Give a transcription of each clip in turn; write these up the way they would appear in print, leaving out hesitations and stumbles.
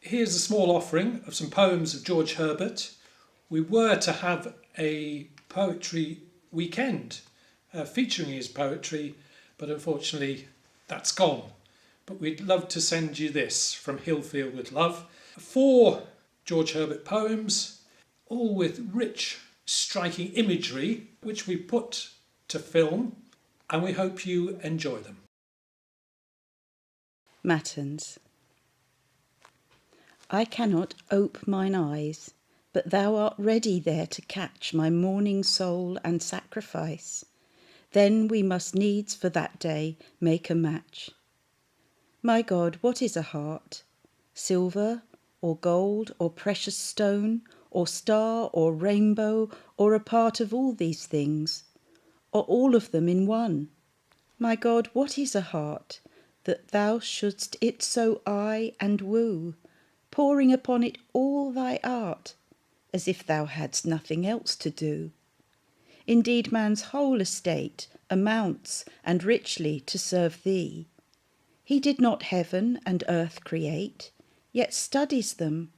Here's a small offering of some poems of George Herbert. We were to have a poetry weekend featuring his poetry, but unfortunately that's gone. But we'd love to send you this from Hilfield with love. 4 George Herbert poems, all with rich, striking imagery, which we put to film, and we hope you enjoy them. Matins. I cannot ope mine eyes, but thou art ready there to catch my morning soul and sacrifice. Then we must needs for that day make a match. My God, what is a heart? Silver or gold or precious stone or star or rainbow or a part of all these things, or all of them in one? My God, what is a heart, that thou shouldst it so eye and woo, pouring upon it all thy art, as if thou hadst nothing else to do? Indeed, man's whole estate amounts and richly to serve thee. He did not heaven and earth create, yet studies them,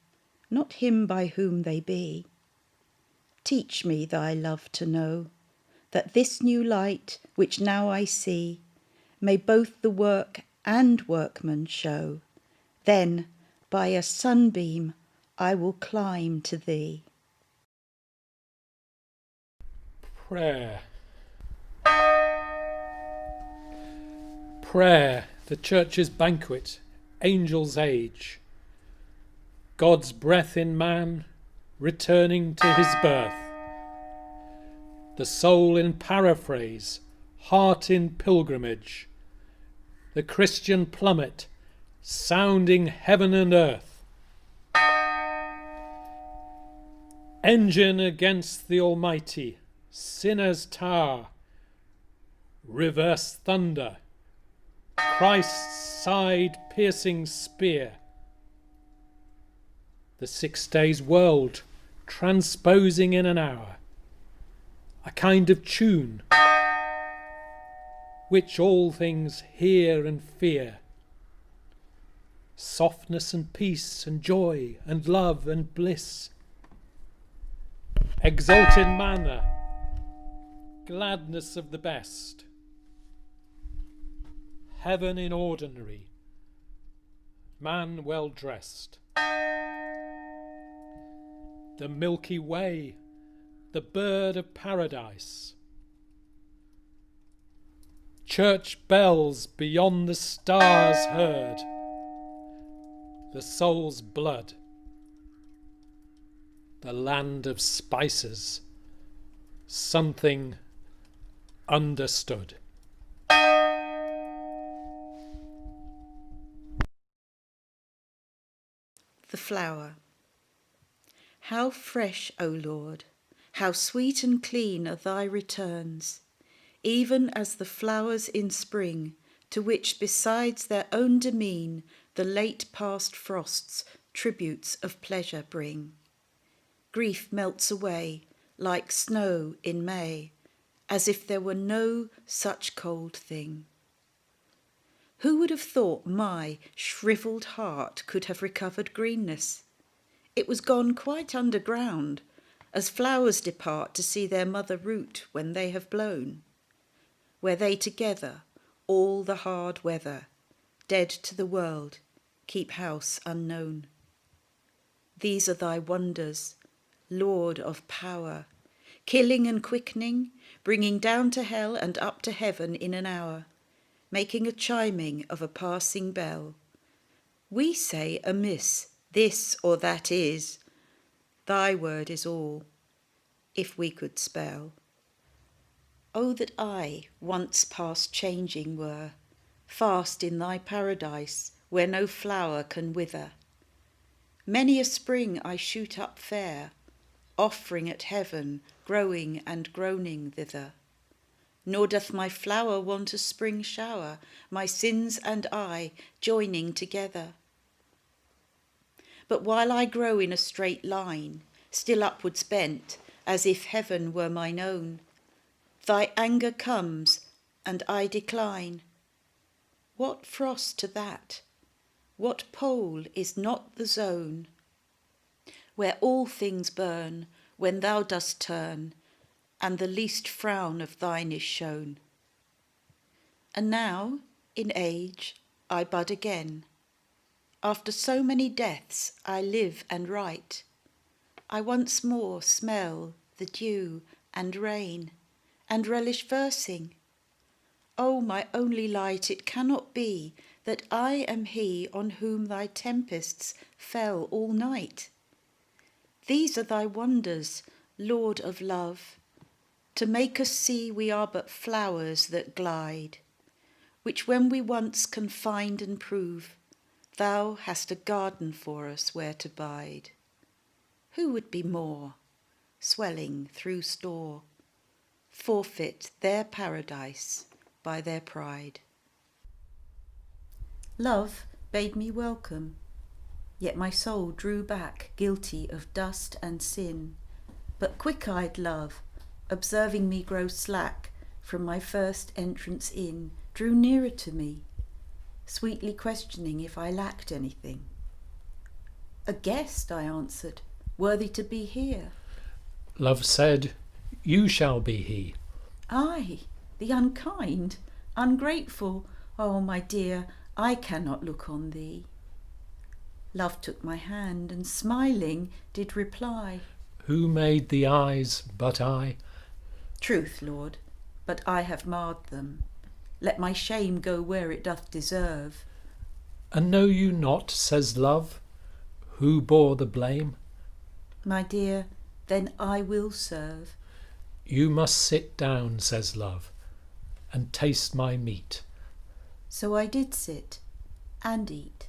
not him by whom they be. Teach me thy love to know, that this new light which now I see may both the work and workman show. Then by a sunbeam I will climb to thee. Prayer. Prayer, the Church's banquet, angel's age. God's breath in man, returning to his birth. The soul in paraphrase, heart in pilgrimage. The Christian plummet, sounding heaven and earth. Engine against the Almighty, sinner's tower. Reverse thunder, Christ's side-piercing spear. The 6 days' world transposing in an hour, a kind of tune which all things hear and fear. Softness and peace and joy and love and bliss. Exalted manner, gladness of the best. Heaven in ordinary, man well dressed. The Milky Way, the bird of paradise. Church bells beyond the stars heard. The soul's blood, the land of spices, something understood. The flower. How fresh, O Lord, how sweet and clean are thy returns, even as the flowers in spring, to which besides their own demesne the late past frosts tributes of pleasure bring. Grief melts away like snow in May, as if there were no such cold thing. Who would have thought my shrivelled heart could have recovered greenness? It was gone quite underground, as flowers depart to see their mother root when they have blown, where they together, all the hard weather, dead to the world, keep house unknown. These are thy wonders, Lord of power, killing and quickening, bringing down to hell and up to heaven in an hour, making a chiming of a passing bell. We say amiss, this or that is. Thy word is all, if we could spell. Oh, that I once past changing were, fast in thy paradise, where no flower can wither. Many a spring I shoot up fair, offering at heaven, growing and groaning thither. Nor doth my flower want a spring shower, my sins and I joining together. But while I grow in a straight line, still upwards bent, as if heaven were mine own, thy anger comes, and I decline. What frost to that? What pole is not the zone where all things burn when thou dost turn, and the least frown of thine is shown? And now, in age, I bud again. After so many deaths, I live and write. I once more smell the dew and rain, and relish versing. O my only light, it cannot be that I am he on whom thy tempests fell all night. These are thy wonders, Lord of love, to make us see we are but flowers that glide, which when we once can find and prove, thou hast a garden for us where to bide. Who would be more, swelling through store, forfeit their paradise by their pride? Love bade me welcome, yet my soul drew back, guilty of dust and sin. But quick-eyed love, observing me grow slack from my first entrance in, drew nearer to me, sweetly questioning if I lacked anything. A guest, I answered, worthy to be here. Love said, you shall be he. I, the unkind, ungrateful, oh my dear, I cannot look on thee. Love took my hand and smiling did reply, Who made the eyes but I? Truth, Lord, but I have marred them. Let my shame go where it doth deserve. And know you not, says love, who bore the blame? My dear, then I will serve. You must sit down, says love, and taste my meat. So I did sit and eat.